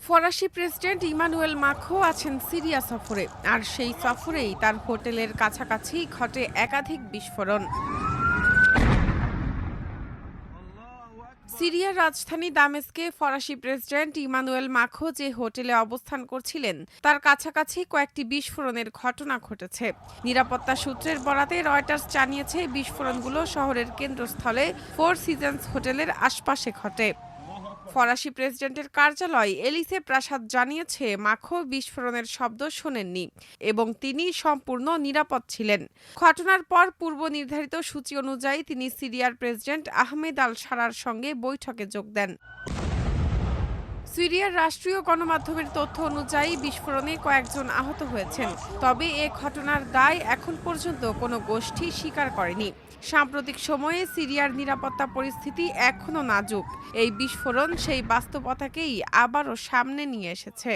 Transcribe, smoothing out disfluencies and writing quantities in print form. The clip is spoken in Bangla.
ফরাসি প্রেসিডেন্ট ইমানুয়েল মাখোঁ আছেন সিরিয়া সফরে, আর সেই সফরেই তার হোটেলের কাছাকাছি ঘটে একাধিক বিস্ফোরণ। সিরিয়ার রাজধানী দামেস্কে ফরাসি প্রেসিডেন্ট ইমানুয়েল মাখোঁ যে হোটেলে অবস্থান করছিলেন তার কাছাকাছি কয়েকটি বিস্ফোরণের ঘটনা ঘটেছে। নিরাপত্তা সূত্রের বরাতে রয়টার্স জানিয়েছে, বিস্ফোরণগুলো শহরের কেন্দ্রস্থলে ফোর সিজনস হোটেলের আশপাশে ঘটে। ফরাসি প্রেসিডেন্টের কার্যালয় এলিসে প্রাসাদ জানিয়েছে, মাখোঁ বিস্ফোরণের শব্দ শোনেননি এবং তিনি সম্পূর্ণ নিরাপদ ছিলেন। ঘটনার পর পূর্ব নির্ধারিত সূচি অনুযায়ী তিনি সিরিয়ার প্রেসিডেন্ট আহমেদ আল সারার সঙ্গে বৈঠকে যোগ দেন। সিরিয়ার রাষ্ট্রীয় গণমাধ্যমের তথ্য অনুযায়ী বিস্ফোরণে কয়েকজন আহত হয়েছেন, তবে এ ঘটনার দায় এখন পর্যন্ত কোনো গোষ্ঠী স্বীকার করেনি। সাম্প্রতিক সময়ে সিরিয়ার নিরাপত্তা পরিস্থিতি এখনও নাজুক। এই বিস্ফোরণ সেই বাস্তবতাকেই আবারও সামনে নিয়ে এসেছে।